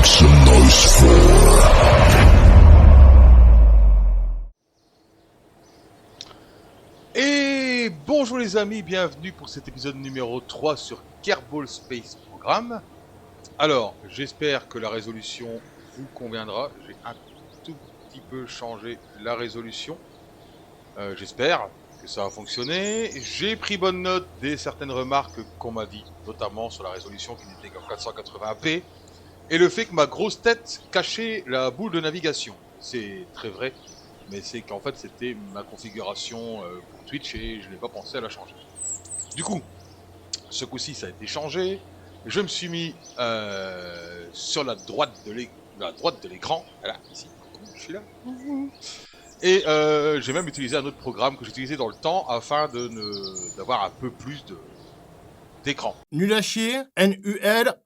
Make some noise for. Et bonjour les amis, bienvenue pour cet épisode numéro 3 sur Kerbal Space Program. Alors, j'espère que la résolution vous conviendra. J'ai un tout petit peu changé la résolution. J'espère que ça va fonctionner. J'ai pris bonne note des certaines remarques qu'on m'a dit, notamment sur la résolution qui n'était qu'en 480p. Et le fait que ma grosse tête cachait la boule de navigation. C'est très vrai, mais c'est qu'en fait c'était ma configuration pour Twitch et je n'ai pas pensé à la changer. Du coup, ce coup-ci ça a été changé. Je me suis mis sur la droite de l'écran. Voilà, ici, je suis là. Et j'ai même utilisé un autre programme que j'utilisais dans le temps afin d'avoir un peu plus d'écran. Nul à chier, N-U-L-A-C-H-I-E-R.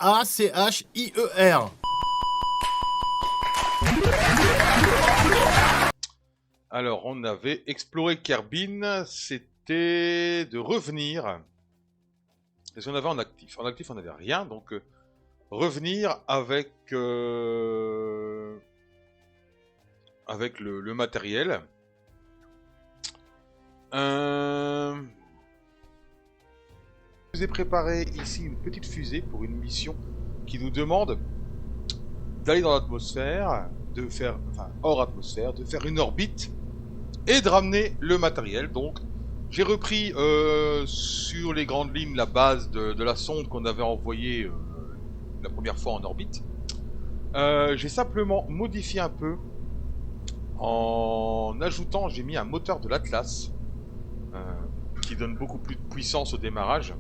Alors, on avait exploré Kerbin, c'était de revenir. Qu'est-ce qu'on avait en actif? En actif, on n'avait rien, donc revenir avec le matériel. Je vous ai préparé ici une petite fusée pour une mission qui nous demande d'aller dans l'atmosphère, hors atmosphère, de faire une orbite et de ramener le matériel. Donc, j'ai repris sur les grandes lignes la base de la sonde qu'on avait envoyée la première fois en orbite. J'ai simplement modifié un peu en ajoutant, j'ai mis un moteur de l'Atlas qui donne beaucoup plus de puissance au démarrage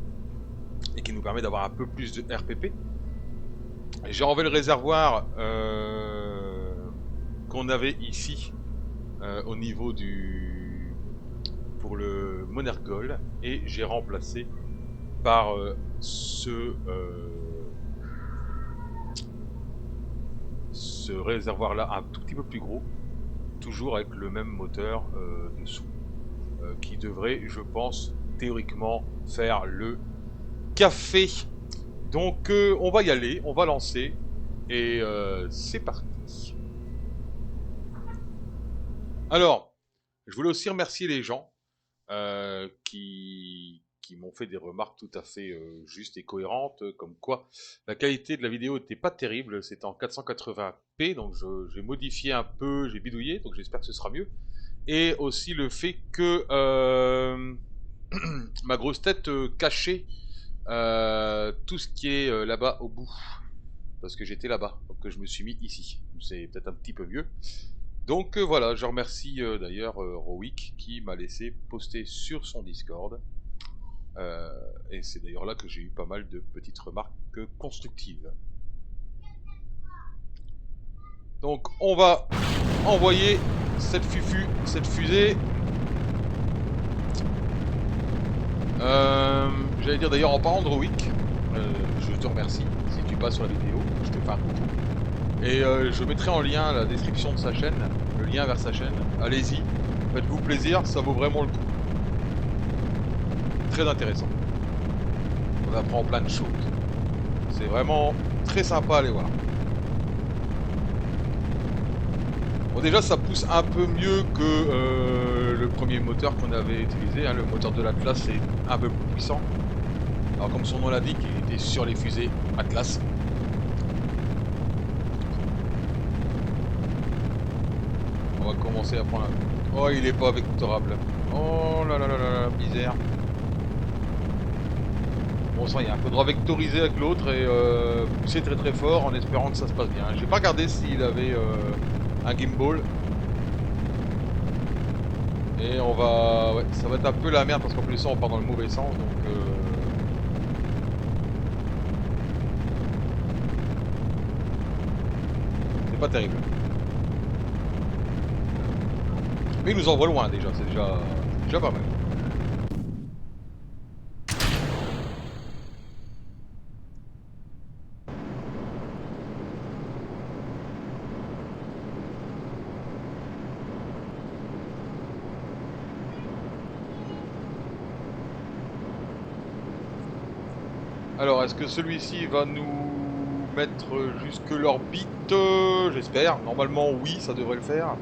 et qui nous permet d'avoir un peu plus de RPP. J'ai enlevé le réservoir qu'on avait ici au niveau pour le Monergol et j'ai remplacé par ce réservoir là un tout petit peu plus gros, toujours avec le même moteur dessous qui devrait, je pense, théoriquement faire le café. Donc on va y aller, on va lancer et c'est parti. Alors, je voulais aussi remercier les gens qui m'ont fait des remarques tout à fait justes et cohérentes, comme quoi la qualité de la vidéo n'était pas terrible, c'était en 480p, donc j'ai modifié un peu, j'ai bidouillé, donc j'espère que ce sera mieux. Et aussi le fait que ma grosse tête cachait tout ce qui est là-bas au bout, parce que j'étais là-bas, donc je me suis mis ici, c'est peut-être un petit peu mieux. Donc voilà, je remercie d'ailleurs Rowick qui m'a laissé poster sur son Discord. Et c'est d'ailleurs là que j'ai eu pas mal de petites remarques constructives. Donc on va envoyer cette fusée. J'allais dire d'ailleurs en parlant de Rowick, je te remercie si tu passes sur la vidéo, je te fais un coucou. Et je mettrai en lien la description de sa chaîne, le lien vers sa chaîne. Allez-y, faites-vous plaisir, ça vaut vraiment le coup. Très intéressant. On apprend plein de choses. C'est vraiment très sympa à aller voir. Bon déjà ça pousse un peu mieux que le premier moteur qu'on avait utilisé. Hein. Le moteur de l'Atlas est un peu plus puissant. Alors comme son nom l'indique, il était sur les fusées Atlas. On va commencer à prendre un... Oh, il est pas vectorable. Oh là là là là là, misère. Bon sang, il y a un faudra vectoriser avec l'autre et pousser très très fort en espérant que ça se passe bien. J'ai pas regardé s'il avait un gimbal. Et on va... Ouais, ça va être un peu la merde parce qu'en plus ça on part dans le mauvais sens donc... C'est pas terrible. Mais il nous envoie loin déjà, c'est déjà pas mal. Alors, est-ce que celui-ci va nous mettre jusque l'orbite, j'espère. Normalement, oui, ça devrait le faire.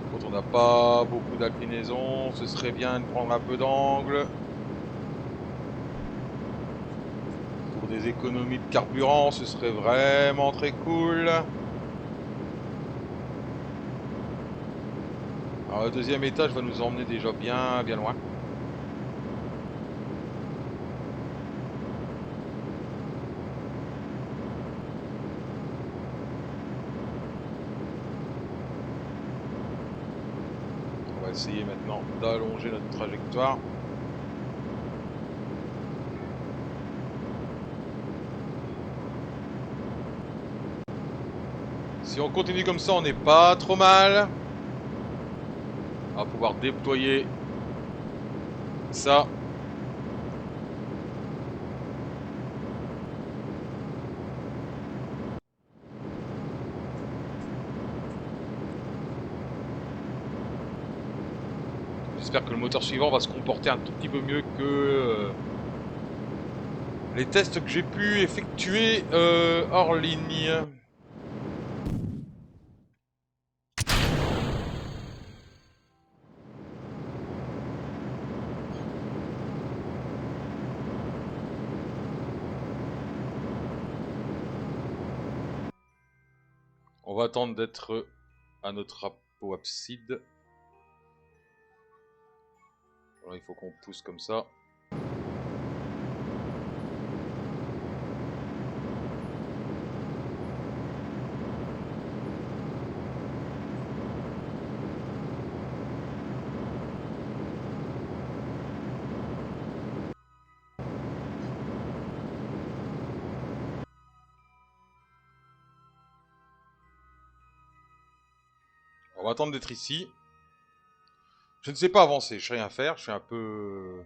Par contre, on n'a pas beaucoup d'inclinaison. Ce serait bien de prendre un peu d'angle. Pour des économies de carburant, ce serait vraiment très cool. Alors, le deuxième étage va nous emmener déjà bien, bien loin. On va essayer maintenant d'allonger notre trajectoire. Si on continue comme ça, on n'est pas trop mal. On va pouvoir déployer ça. J'espère que le moteur suivant va se comporter un tout petit peu mieux que les tests que j'ai pu effectuer hors ligne. On va attendre d'être à notre apoapside. Alors, il faut qu'on pousse comme ça. On va attendre d'être ici. Je ne sais pas avancer, je sais rien faire, je suis un peu...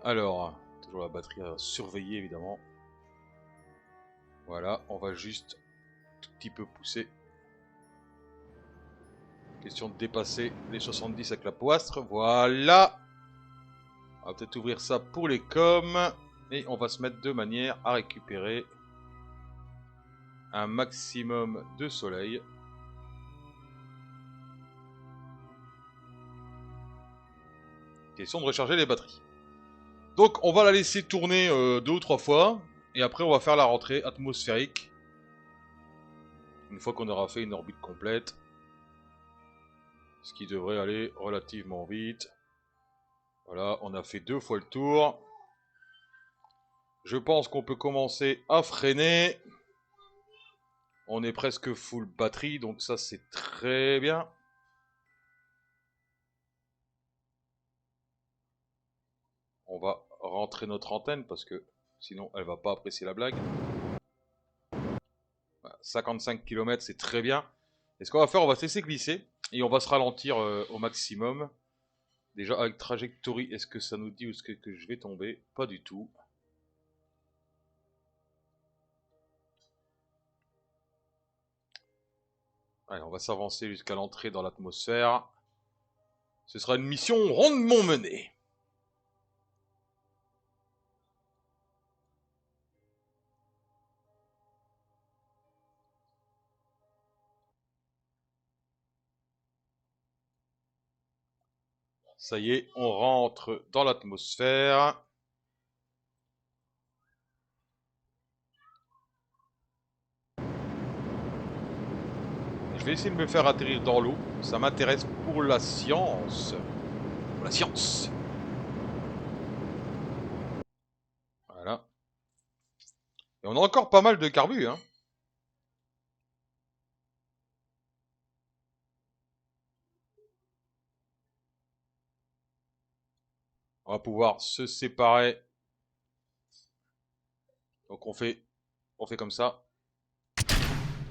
Alors, toujours la batterie à surveiller évidemment. Voilà, on va juste tout petit peu pousser. Question de dépasser les 70 avec la poistre. Voilà. On va peut-être ouvrir ça pour les coms. Et on va se mettre de manière à récupérer un maximum de soleil. Question de recharger les batteries. Donc on va la laisser tourner 2 ou 3 fois. Et après on va faire la rentrée atmosphérique. Une fois qu'on aura fait une orbite complète. Ce qui devrait aller relativement vite. Voilà, on a fait 2 fois le tour. Je pense qu'on peut commencer à freiner. On est presque full batterie, donc ça c'est très bien. On va rentrer notre antenne parce que sinon elle va pas apprécier la blague. Voilà, 55 km c'est très bien. Et ce qu'on va faire, on va se laisser glisser et on va se ralentir au maximum. Déjà avec trajectory, est-ce que ça nous dit où est-ce que je vais tomber? Pas du tout. Allez, on va s'avancer jusqu'à l'entrée dans l'atmosphère. Ce sera une mission rondement menée. Ça y est, on rentre dans l'atmosphère. Je vais essayer de me faire atterrir dans l'eau. Ça m'intéresse pour la science. Pour la science. Voilà. Et on a encore pas mal de carbu, hein. On va pouvoir se séparer. Donc on fait comme ça.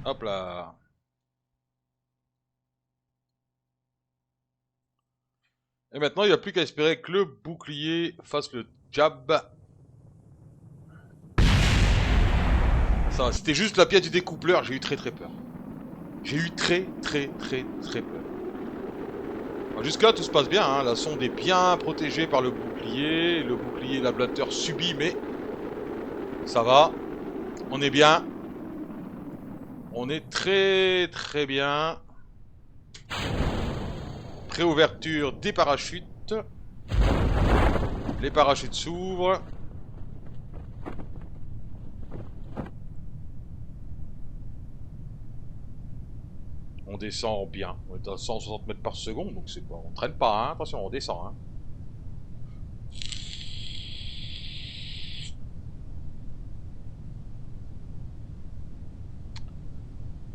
Hop là. Et maintenant, il n'y a plus qu'à espérer que le bouclier fasse le jab. Ça, c'était juste la pièce du découpleur, j'ai eu très peur. J'ai eu très peur. Jusque-là, tout se passe bien, hein. La sonde est bien protégée par le bouclier l'ablateur subit, mais ça va. On est bien. On est très bien. Préouverture des parachutes. Les parachutes s'ouvrent. On descend bien. On est à 160 mètres par seconde, donc c'est pas. On traîne pas, hein. Attention, on descend, hein.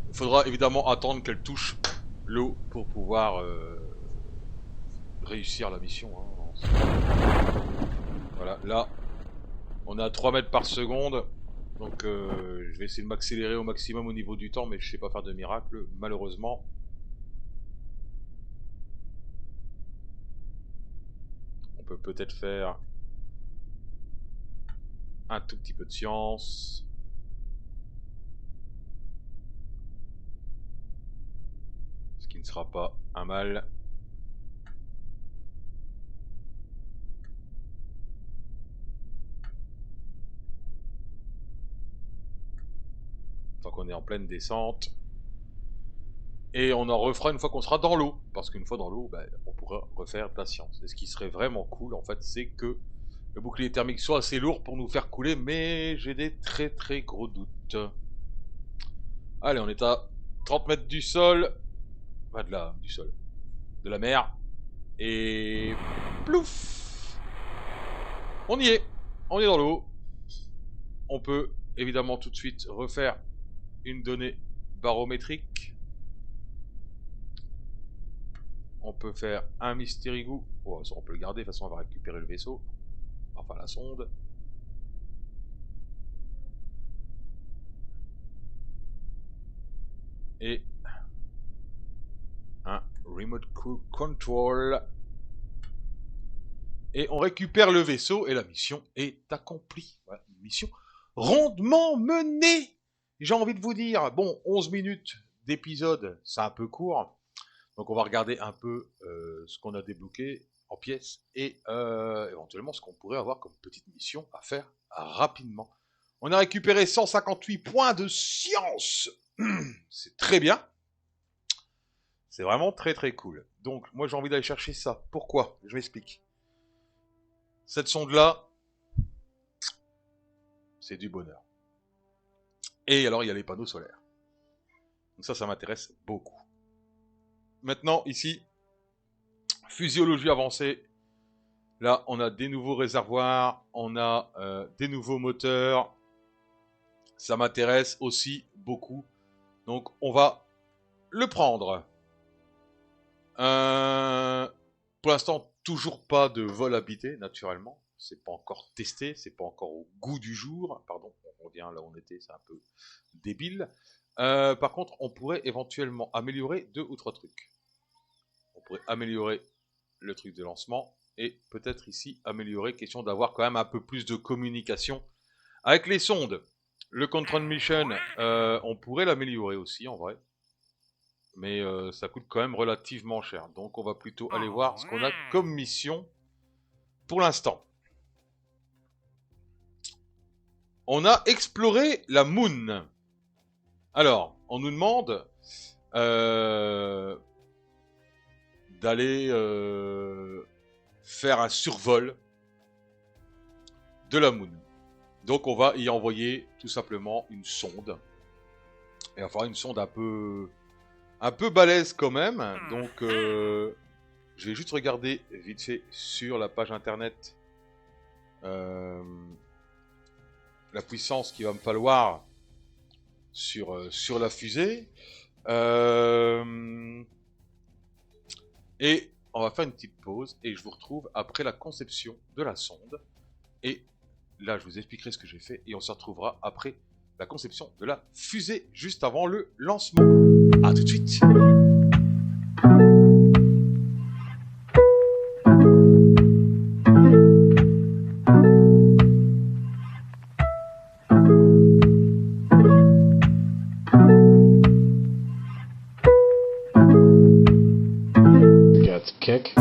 Il faudra évidemment attendre qu'elle touche l'eau pour pouvoir réussir la mission, hein. Voilà, là, on est à 3 mètres par seconde. Donc je vais essayer de m'accélérer au maximum au niveau du temps, mais je sais pas faire de miracle, malheureusement. On peut peut-être faire un tout petit peu de science. Ce qui ne sera pas un mal. Tant qu'on est en pleine descente. Et on en refera une fois qu'on sera dans l'eau. Parce qu'une fois dans l'eau, bah, on pourra refaire de la science. Et ce qui serait vraiment cool, en fait, c'est que le bouclier thermique soit assez lourd pour nous faire couler. Mais j'ai des très gros doutes. Allez, on est à 30 mètres du sol. Bah, du sol. De la mer. Et... plouf! On y est. On est dans l'eau. On peut évidemment tout de suite refaire une donnée barométrique. On peut faire un Mysterigout. Oh, ça on peut le garder, de toute façon on va récupérer le vaisseau. Enfin la sonde. Et un Remote Crew Control. Et on récupère le vaisseau et la mission est accomplie. Voilà, une mission rondement menée. J'ai envie de vous dire, bon, 11 minutes d'épisode, c'est un peu court. Donc on va regarder un peu ce qu'on a débloqué en pièces et éventuellement ce qu'on pourrait avoir comme petite mission à faire rapidement. On a récupéré 158 points de science. C'est très bien. C'est vraiment très cool. Donc moi j'ai envie d'aller chercher ça. Pourquoi? Je m'explique. Cette sonde-là, c'est du bonheur. Et alors il y a les panneaux solaires. Donc ça m'intéresse beaucoup. Maintenant ici, physiologie avancée. Là, on a des nouveaux réservoirs, on a des nouveaux moteurs. Ça m'intéresse aussi beaucoup. Donc, on va le prendre. Pour l'instant, toujours pas de vol habité, naturellement. C'est pas encore testé, c'est pas encore au goût du jour. Pardon, on revient là où on était, c'est un peu débile. Par contre, on pourrait éventuellement améliorer 2 ou 3 trucs. On pourrait améliorer le truc de lancement. Et peut-être ici améliorer, question d'avoir quand même un peu plus de communication avec les sondes. Le Control Mission, on pourrait l'améliorer aussi en vrai. Mais ça coûte quand même relativement cher. Donc on va plutôt aller voir ce qu'on a comme mission pour l'instant. On a exploré la Moon. Alors, on nous demande d'aller faire un survol de la Moon. Donc on va y envoyer tout simplement une sonde. Et enfin une sonde un peu balèze quand même. Donc je vais juste regarder vite fait sur la page internet la puissance qu'il va me falloir sur la fusée. Et on va faire une petite pause et je vous retrouve après la conception de la sonde et Là, je vous expliquerai ce que j'ai fait et on se retrouvera après la conception de la fusée, juste avant le lancement. A tout de suite. Got the kick.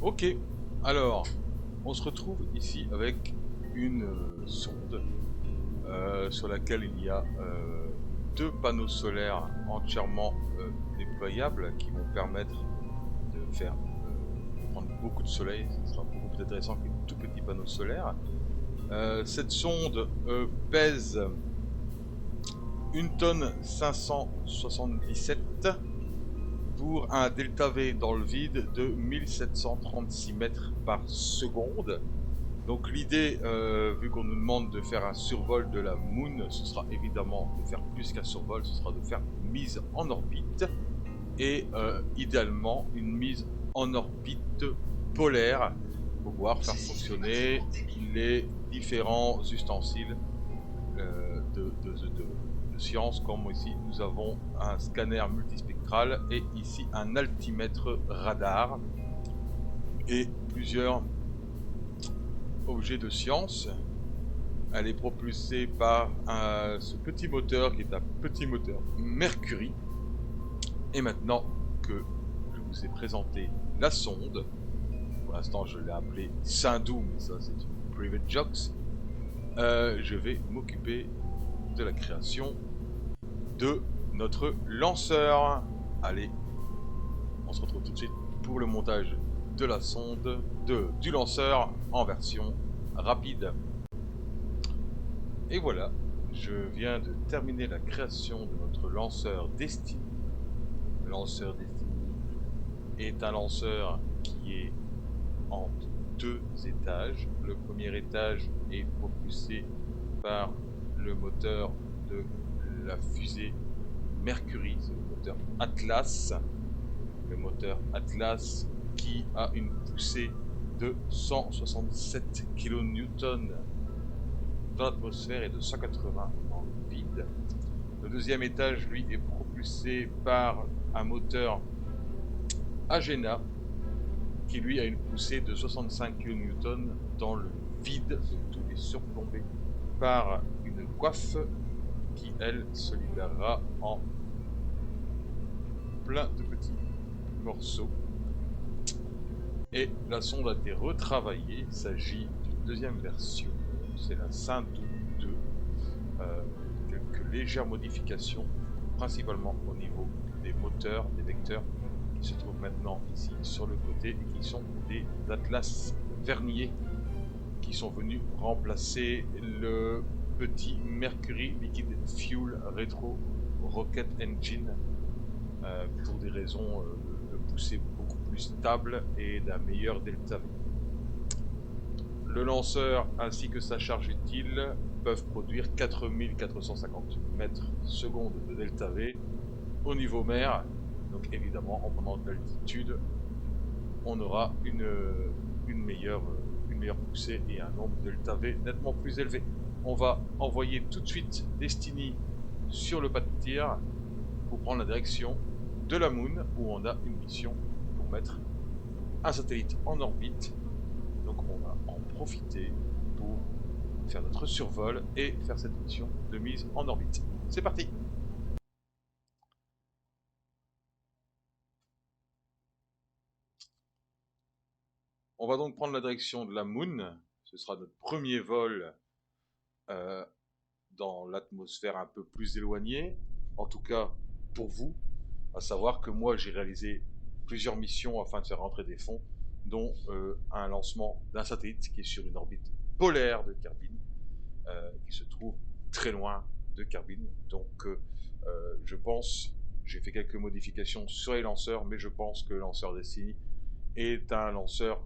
Ok, alors on se retrouve ici avec une sonde sur laquelle il y a deux panneaux solaires entièrement déployables qui vont permettre de faire prendre beaucoup de soleil. Ce sera beaucoup plus intéressant que les tout petits panneaux solaires. Cette sonde pèse 1 tonne 577 pour un delta V dans le vide de 1736 mètres par seconde. Donc l'idée, vu qu'on nous demande de faire un survol de la Moon, ce sera évidemment de faire plus qu'un survol, ce sera de faire une mise en orbite et idéalement une mise en orbite polaire pour pouvoir faire fonctionner les différents ustensiles de science, comme ici nous avons un scanner multispectral et ici un altimètre radar et plusieurs objets de science. Elle est propulsée par ce petit moteur qui est un petit moteur Mercury. Et maintenant que je vous ai présenté la sonde, pour l'instant je l'ai appelée Sindou, mais ça c'est une private jokes, je vais m'occuper de la création de notre lanceur. Allez, on se retrouve tout de suite pour le montage de la sonde, du lanceur en version rapide. Et voilà, je viens de terminer la création de notre lanceur Destiny. Le lanceur Destiny est un lanceur qui est en 2 étages. Le premier étage est propulsé par le moteur de la fusée Mercury, c'est le moteur Atlas. Le moteur Atlas qui a une poussée de 167 kN dans l'atmosphère et de 180 dans le vide. Le deuxième étage, lui, est propulsé par un moteur Agena qui, lui, a une poussée de 65 kN dans le vide, donc tout est surplombé par une coiffe qui, elle, se libérera en plein de petits morceaux. Et la sonde a été retravaillée. Il s'agit d'une deuxième version, c'est la Sindou 2. Quelques légères modifications, principalement au niveau des moteurs, des vecteurs, qui se trouvent maintenant ici sur le côté et qui sont des Atlas verniers qui sont venus remplacer le petit Mercury Liquid Fuel Retro Rocket Engine pour des raisons de poussée beaucoup plus stable et d'un meilleur delta V. Le lanceur ainsi que sa charge utile peuvent produire 4450 mètres secondes de delta V au niveau mer. Donc évidemment, en prenant de l'altitude, on aura une meilleure poussée et un nombre de delta V nettement plus élevé. On va envoyer tout de suite Destiny sur le pas de tir pour prendre la direction de la Moon, où on a une mission pour mettre un satellite en orbite. Donc on va en profiter pour faire notre survol et faire cette mission de mise en orbite. C'est parti! On va donc prendre la direction de la Moon. Ce sera notre premier vol dans l'atmosphère un peu plus éloignée. En tout cas, pour vous, à savoir que moi, j'ai réalisé plusieurs missions afin de faire rentrer des fonds, dont un lancement d'un satellite qui est sur une orbite polaire de Kerbin, qui se trouve très loin de Kerbin. Donc, je pense, j'ai fait quelques modifications sur les lanceurs, mais je pense que le lanceur Destiny est un lanceur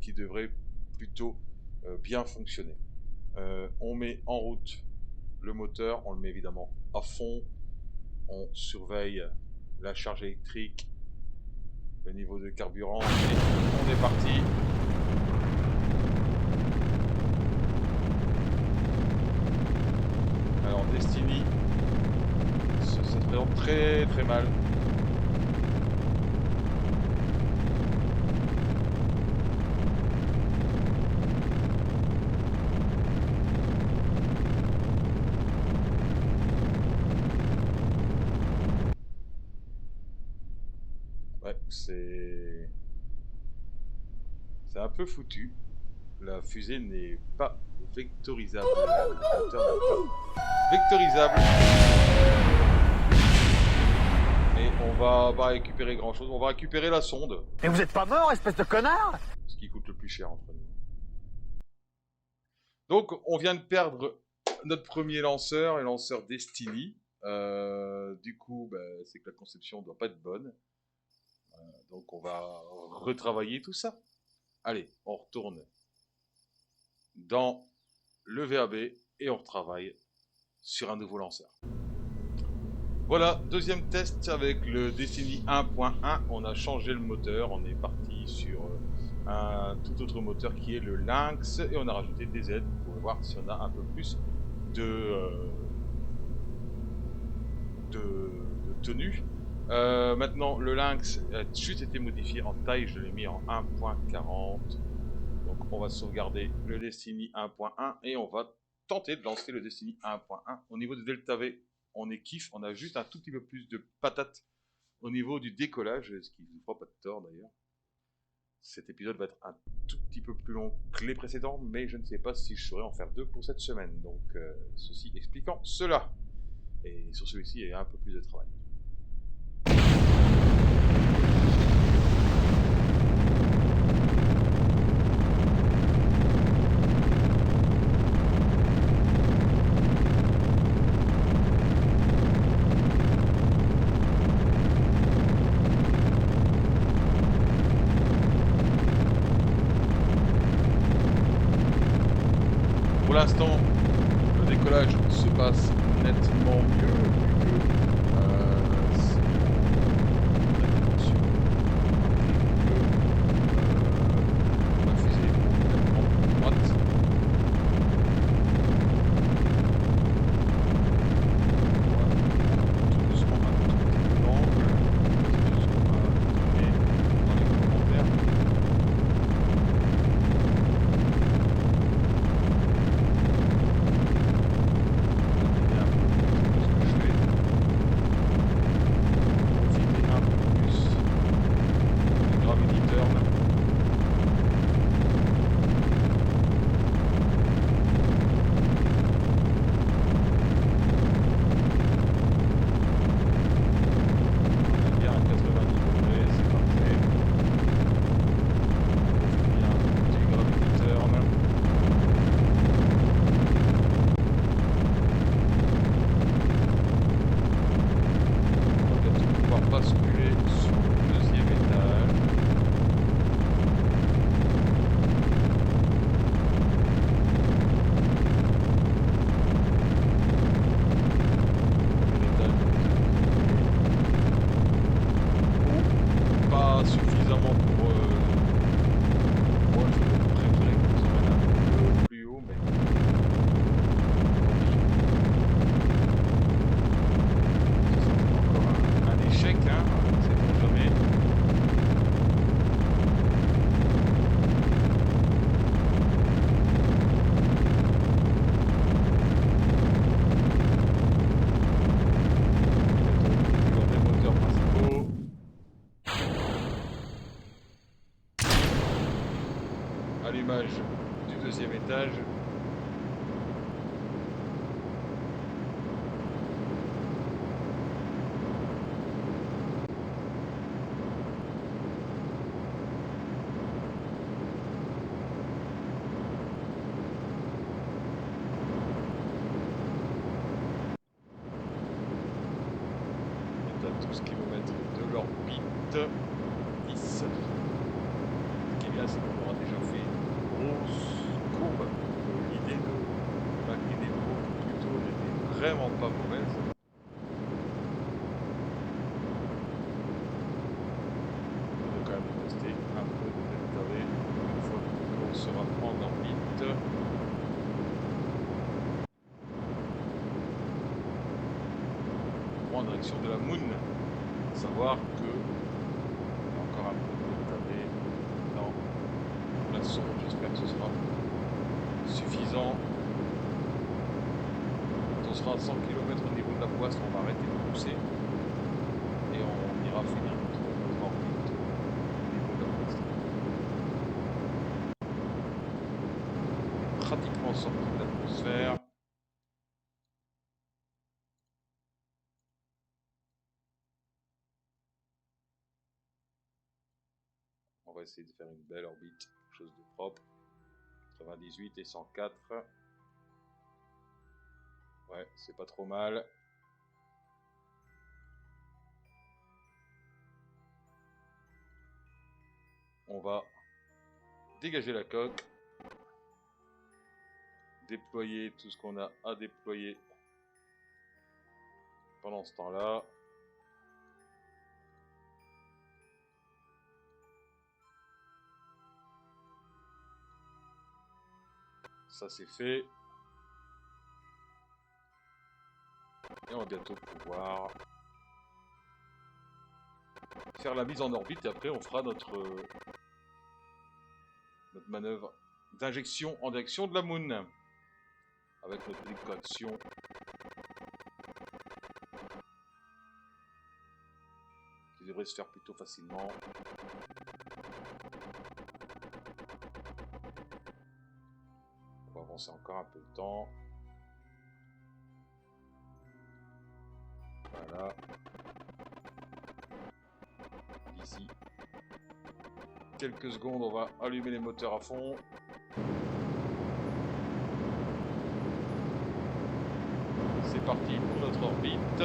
qui devrait plutôt bien fonctionner. On met en route le moteur, on le met évidemment à fond, on surveille la charge électrique, le niveau de carburant, et on est parti. Alors Destiny, ça se présente très très mal. Ouais, c'est un peu foutu. La fusée n'est pas vectorisable. Le moteur n'est pas vectorisable. Et on va pas récupérer grand chose. On va récupérer la sonde. Et vous êtes pas mort, espèce de connard? Ce qui coûte le plus cher entre nous. Donc, on vient de perdre notre premier lanceur, le lanceur Destiny. Du coup, bah, c'est que la conception doit pas être bonne. Donc, on va retravailler tout ça. Allez, on retourne dans le VAB et on retravaille sur un nouveau lanceur. Voilà, deuxième test avec le Destiny 1.1. On a changé le moteur, on est parti sur un tout autre moteur qui est le Lynx et on a rajouté des aides pour voir si on a un peu plus de tenue. Maintenant, le Lynx a juste été modifié en taille, je l'ai mis en 1.40. Donc on va sauvegarder le Destiny 1.1 et on va tenter de lancer le Destiny 1.1. Au niveau de Delta V, on est kiff, on a juste un tout petit peu plus de patates au niveau du décollage, ce qui ne vous fera pas de tort d'ailleurs. Cet épisode va être un tout petit peu plus long que les précédents, mais je ne sais pas si je saurais en faire deux pour cette semaine. Donc ceci expliquant cela. Et sur celui-ci, il y a un peu plus de travail. Pour l'instant, le décollage se passe nettement mieux, vu que si on prête attention, la fusée est complètement droite. Voilà, tout doucement un tout petit peu d'angle, c'est ce qu'on va donner dans les commentaires. Un peu plus de ce que je fais. l'image du deuxième étage. On est à 12 km de l'orbite. 10. Ce qui est bien, c'est qu'on aura déjà fait une grosse courbe. Donc l'idée de m'incliner beaucoup plus tôt n'était vraiment pas mauvaise. Il devrait quand même nous rester un peu de delta V une fois qu'on sera en orbite. Au moins en direction de la Moon. À savoir que il y a encore un peu de delta V dans la sonde. J'espère que ce sera suffisant. Quand on sera à 100 km au niveau de la poisse, on va arrêter de pousser et on ira finir notre orbite au niveau de la poisse. On est pratiquement sorti de l'atmosphère. On va essayer de faire une belle orbite, quelque chose de propre. 98 et 104. Ouais, c'est pas trop mal. On va dégager la coque. Déployer tout ce qu'on a à déployer pendant ce temps-là. Ça c'est fait. Et on va bientôt pouvoir faire la mise en orbite et après on fera notre manœuvre d'injection en direction de la Moon. Avec notre petite correction. Qui devrait se faire plutôt facilement. On va avancer encore un peu de temps. Voilà. D'ici quelques secondes, on va allumer les moteurs à fond. C'est parti pour notre orbite.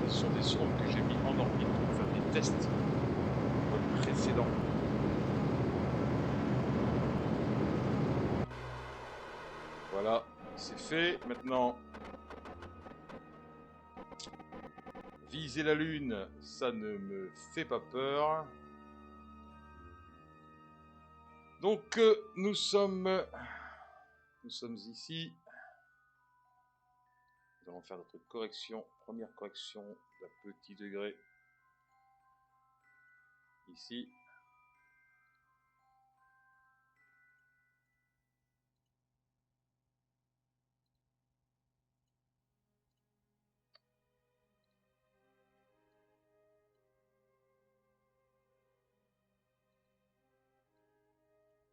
Ce sont des sondes que j'ai mis en orbite pour faire des tests du vol précédent. Voilà, c'est fait. Maintenant, viser la Lune, ça ne me fait pas peur. Donc, nous sommes ici. Nous allons faire notre correction, première correction d'un petit degré. Ici.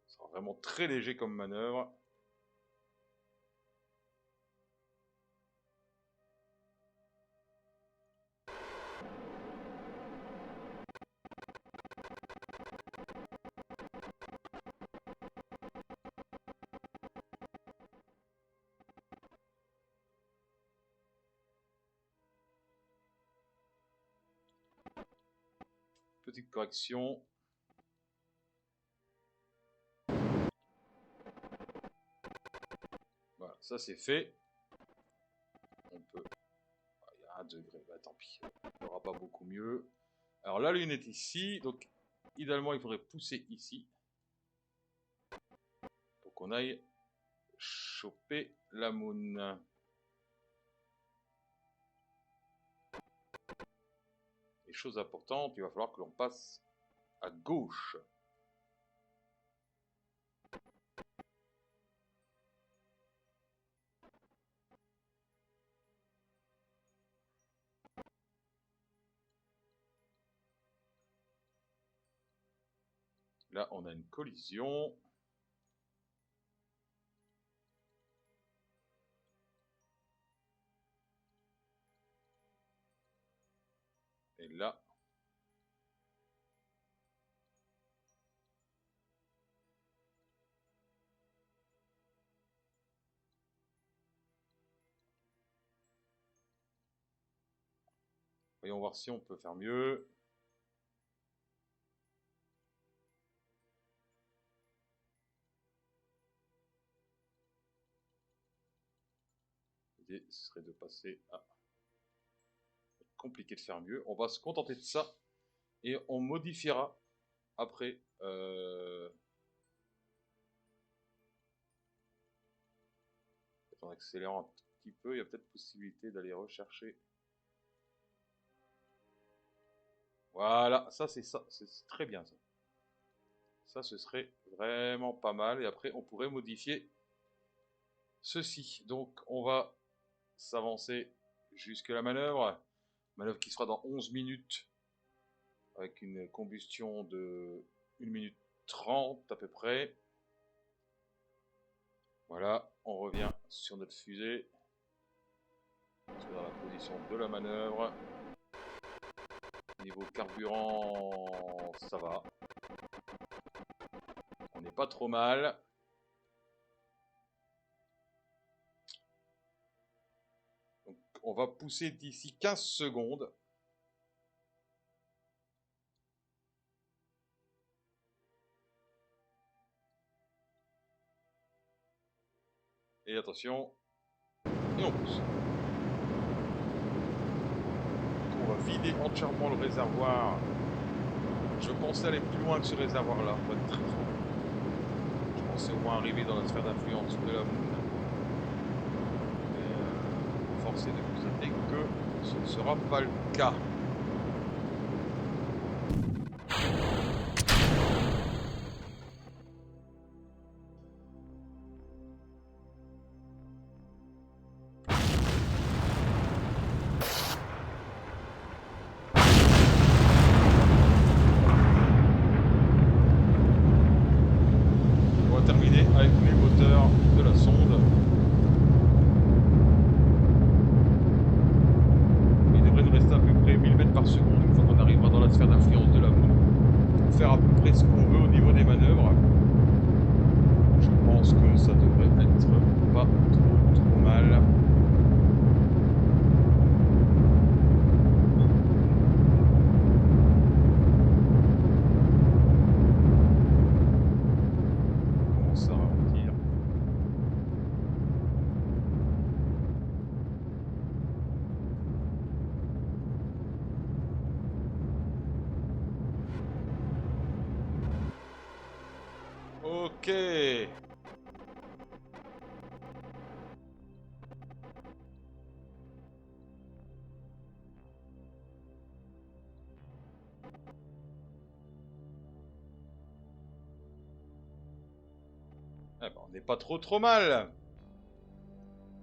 Ce sera vraiment très léger comme manœuvre. Petite correction. Voilà, ça c'est fait. On peut... Il y a 1 degré, bah, tant pis. Il n'y aura pas beaucoup mieux. Alors la Lune est ici, donc idéalement il faudrait pousser ici. Pour qu'on aille choper la Moon. Et chose importante, il va falloir que l'on passe à gauche. là, on a une collision. Et là... Voyons voir si on peut faire mieux. L'idée, ce serait de passer à... Compliqué de faire mieux. On va se contenter de ça. Et on modifiera après. En accélérant un petit peu, il y a peut-être possibilité d'aller rechercher. Voilà, ça c'est très bien ça. Ça, ce serait vraiment pas mal. Et après, on pourrait modifier ceci. Donc, on va s'avancer jusque la manœuvre. Manœuvre qui sera dans 11 minutes. Avec une combustion de 1 minute 30 à peu près. Voilà, on revient sur notre fusée. Sur la position de la manœuvre. Niveau carburant, ça va. On n'est pas trop mal. Donc, on va pousser d'ici 15 secondes. Et attention. Et on pousse. On va vider entièrement le réservoir. Je pensais aller plus loin que ce réservoir-là. Pour être très franc. Je pensais au moins arriver dans la sphère d'influence de la Moon. Mais force est de constater que ce ne sera pas le cas. Terminé avec les moteurs de la sonde. Il devrait nous rester à peu près 1000 mètres par seconde une fois qu'on arrivera dans la sphère d'influence de la Moon pour faire à peu près ce qu'on veut au niveau des manœuvres. Je pense que ça devrait être pas trop mal. Ok. Eh ben, on n'est pas trop mal.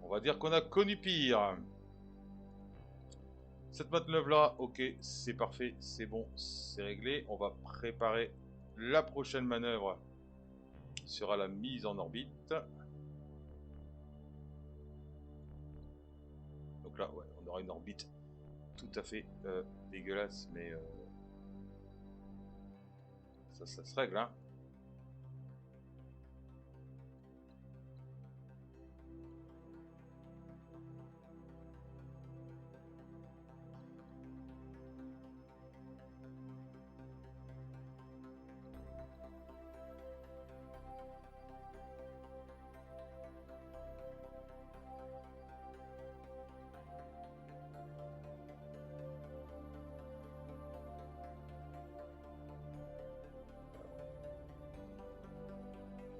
On va dire qu'on a connu pire. Cette manœuvre là, ok, c'est parfait, c'est bon, c'est réglé. On va préparer la prochaine manœuvre. Qui sera la mise en orbite. Donc là, ouais, on aura une orbite tout à fait dégueulasse, mais ça se règle, hein.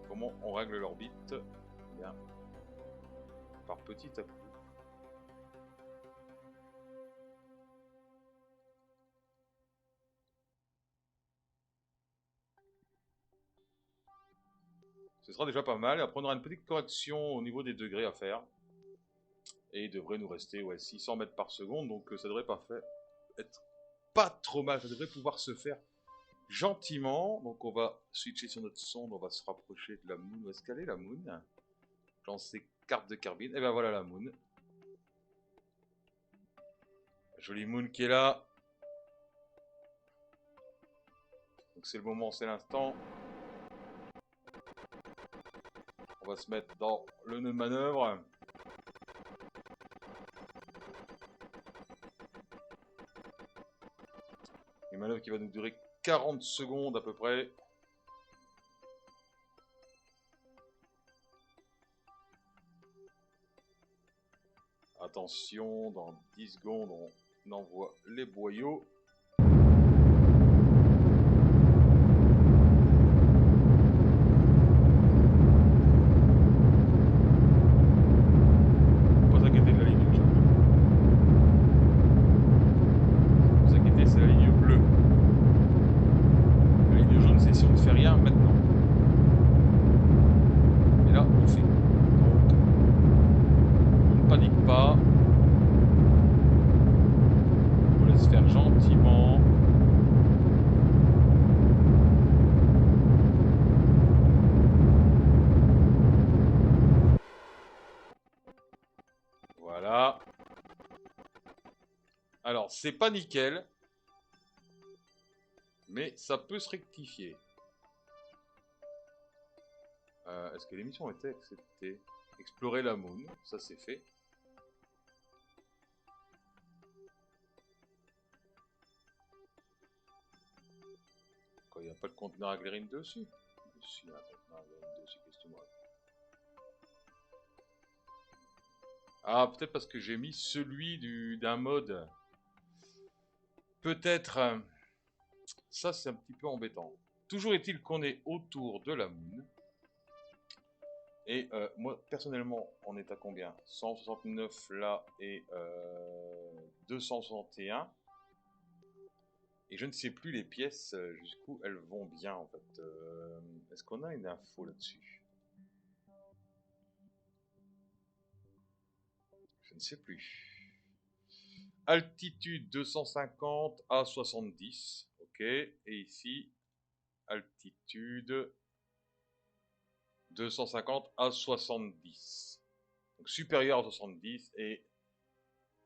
Comment on règle l'orbite? Bien, par petit à petit. Ce sera déjà pas mal. Après, on aura une petite correction au niveau des degrés à faire. Et il devrait nous rester 600 mètres par seconde. Donc ça devrait pas être pas trop mal. Ça devrait pouvoir se faire gentiment. Donc on va switcher sur notre sonde, on va se rapprocher de la Moon. Où est-ce qu'elle est la Moon? Lancer carte de carbine. Et ben voilà la Moon. Jolie Moon qui est là. Donc c'est le moment, c'est l'instant. On va se mettre dans le nœud de manœuvre. Une manœuvre qui va nous durer 40 secondes à peu près. Attention, dans 10 secondes, on envoie les boyaux. Faut pas s'inquiéter de la ligne jaune. Faut s'inquiéter, c'est la ligne bleue. La ligne jaune, c'est si on ne fait rien maintenant. Et là, on fait. Donc, on ne panique pas. On laisse faire gentiment. Voilà. Alors, c'est pas nickel. Mais ça peut se rectifier. Est-ce que l'émission était acceptée? Explorer la Moon, ça c'est fait. Quoi, il n'y a pas de conteneur à glérine dessus? Si, il y a un conteneur à glérine dessus, qu'est-ce que tu me racontes? Ah, peut-être parce que j'ai mis celui d'un mode. Peut-être. Ça, c'est un petit peu embêtant. Toujours est-il qu'on est autour de la Moon. Et moi, personnellement, on est à combien? 169 là et 261. Et je ne sais plus les pièces jusqu'où elles vont bien, en fait. Est-ce qu'on a une info là-dessus? Je ne sais plus. Altitude 250 à 70. Ok. Et ici, altitude 250 à 70. Donc supérieur à 70 et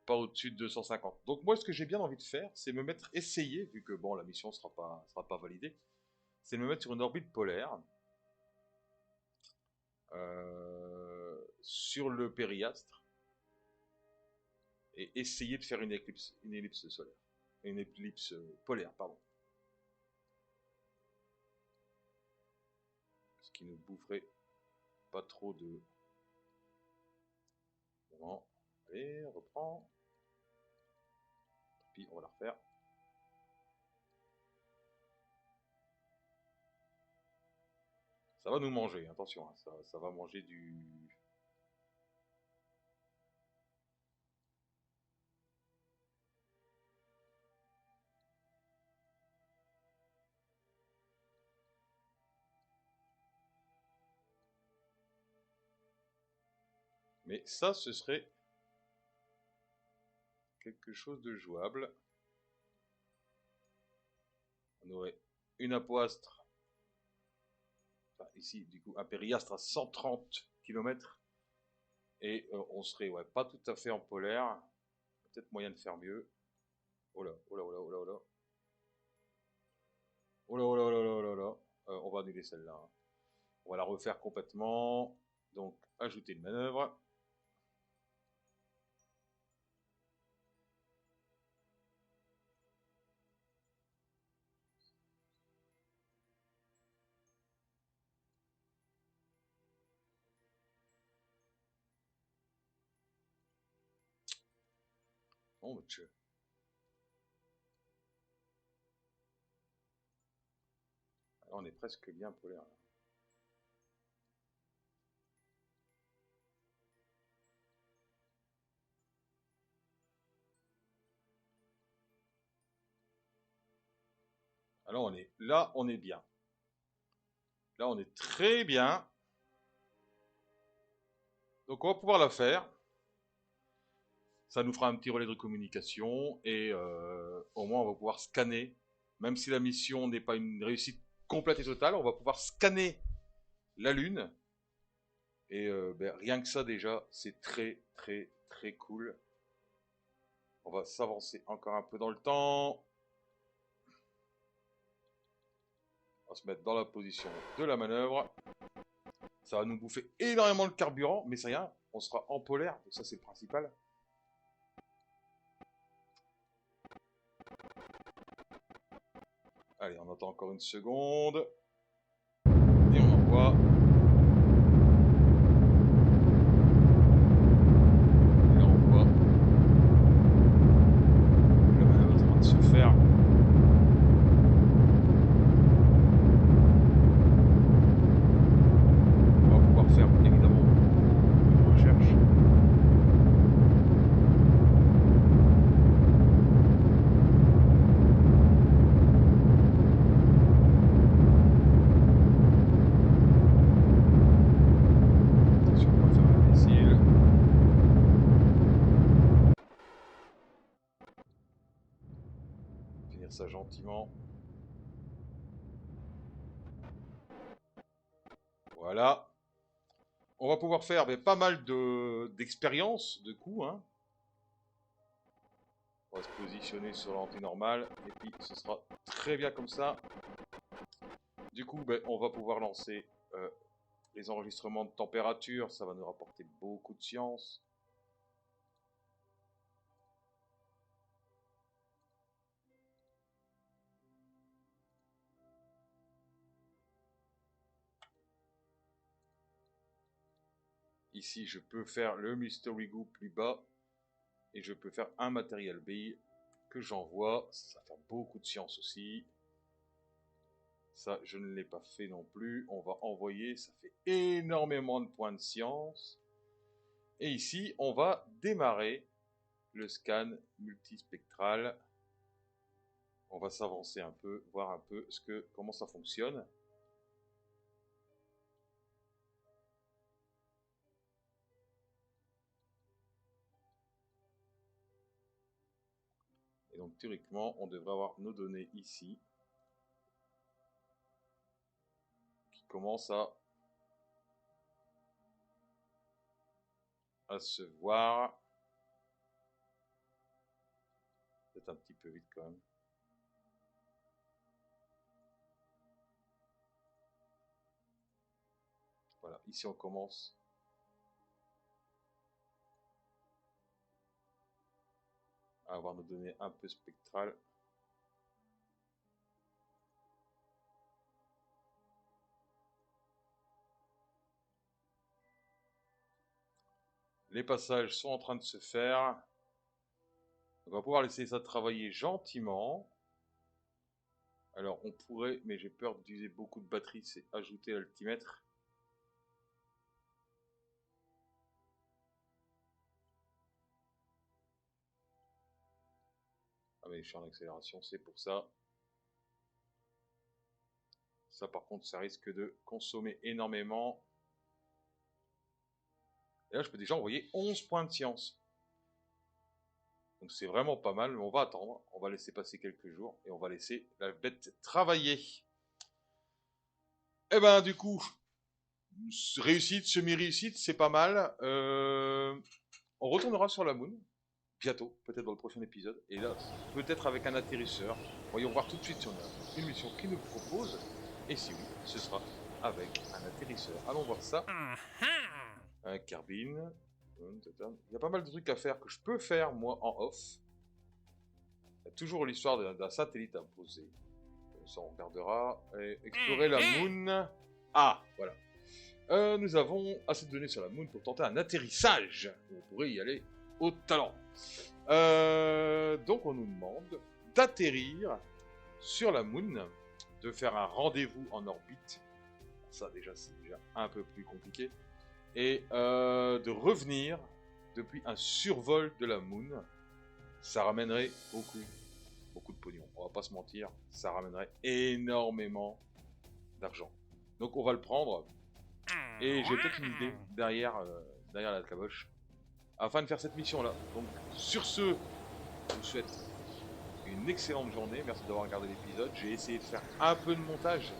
pas au-dessus de 250. Donc moi, ce que j'ai bien envie de faire, c'est me mettre, essayer, vu que bon, la mission sera pas validée, c'est me mettre sur une orbite polaire, sur le périastre, et essayer de faire une ellipse solaire, une ellipse polaire, pardon. Ce qui ne boufferait pas trop de... Bon, allez, on reprend. Puis on va la refaire. Ça va nous manger, attention, hein, ça va manger du... Mais ça, ce serait quelque chose de jouable. On aurait une apoastre, enfin ici du coup un périastre à 130 km, et on serait ouais, pas tout à fait en polaire, peut-être moyen de faire mieux. Oh là, oh là, oh là, oh là, oh là. Oh là, oh là, oh là, oh là, oh là. On va annuler celle-là. Hein. On va la refaire complètement. Donc, ajouter une manœuvre. Oh, bah, tchè. Alors, on est presque bien polaire. Là. Alors, on est là, on est bien. Là, on est très bien. Donc, on va pouvoir la faire. Ça nous fera un petit relais de communication et au moins on va pouvoir scanner même si la mission n'est pas une réussite complète et totale, on va pouvoir scanner la Lune. Et rien que ça déjà, c'est très très très cool. On va s'avancer encore un peu dans le temps. On va se mettre dans la position de la manœuvre. Ça va nous bouffer énormément de carburant, mais c'est rien, on sera en polaire, donc ça c'est le principal. Allez, on attend encore une seconde. Et on envoie. Et là on voit que la manœuvre est en train de se faire. On va pouvoir faire évidemment beaucoup de recherches. Attention, on va faire un missile. Finir ça gentiment. Voilà. On va pouvoir faire pas mal d'expériences, de coups. Hein. On va se positionner sur l'antenne normale. Et puis ce sera très bien comme ça. Du coup, on va pouvoir lancer les enregistrements de température. Ça va nous rapporter beaucoup de science. Ici, je peux faire le Mystery Goo plus bas. Et je peux faire un matériel B que j'envoie. Ça va faire beaucoup de science aussi. Ça, je ne l'ai pas fait non plus. On va envoyer. Ça fait énormément de points de science. Et ici, on va démarrer le scan multispectral. On va s'avancer un peu, voir un peu comment ça fonctionne. Et donc théoriquement, on devrait avoir nos données ici qui commencent à se voir. Peut-être un petit peu vite quand même. Voilà, ici on commence à avoir nos données un peu spectrales. Les passages sont en train de se faire. On va pouvoir laisser ça travailler gentiment. Alors on pourrait, mais j'ai peur d'user beaucoup de batterie, c'est ajouter l'altimètre. Ah mais je suis en accélération, c'est pour ça. Ça par contre, ça risque de consommer énormément. Et là, je peux déjà envoyer 11 points de science. Donc c'est vraiment pas mal, mais on va attendre. On va laisser passer quelques jours et on va laisser la bête travailler. Et ben du coup, réussite, semi-réussite, c'est pas mal. On retournera sur la Moon. Bientôt, peut-être dans le prochain épisode. Et là, peut-être avec un atterrisseur. Voyons voir tout de suite si on a une mission qui nous propose. Et si oui, ce sera avec un atterrisseur. Allons voir ça. Un carbine. Il y a pas mal de trucs à faire que je peux faire, moi, en off. Il y a toujours l'histoire d'un satellite à poser. Ça, on regardera. Et explorer la Moon. Ah, voilà. Nous avons assez de données sur la Moon pour tenter un atterrissage. On pourrait y aller au talent. Donc on nous demande d'atterrir sur la Moon, de faire un rendez-vous en orbite. Ça déjà c'est déjà un peu plus compliqué. Et de revenir depuis un survol de la Moon. Ça ramènerait beaucoup de pognon. On va pas se mentir, ça ramènerait énormément d'argent. Donc on va le prendre. Et j'ai peut-être une idée derrière la caboche afin de faire cette mission là. Donc sur ce, je vous souhaite une excellente journée. Merci d'avoir regardé l'épisode. J'ai essayé de faire un peu de montage.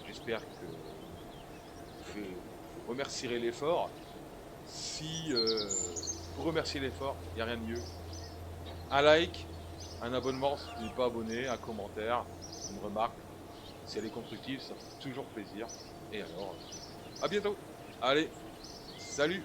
J'espère que vous remercierez l'effort. Si vous remerciez l'effort, il n'y a rien de mieux. Un like, un abonnement si vous n'êtes pas abonné, un commentaire, une remarque. Si elle est constructive, ça fait toujours plaisir. Et alors, à bientôt. Allez, salut.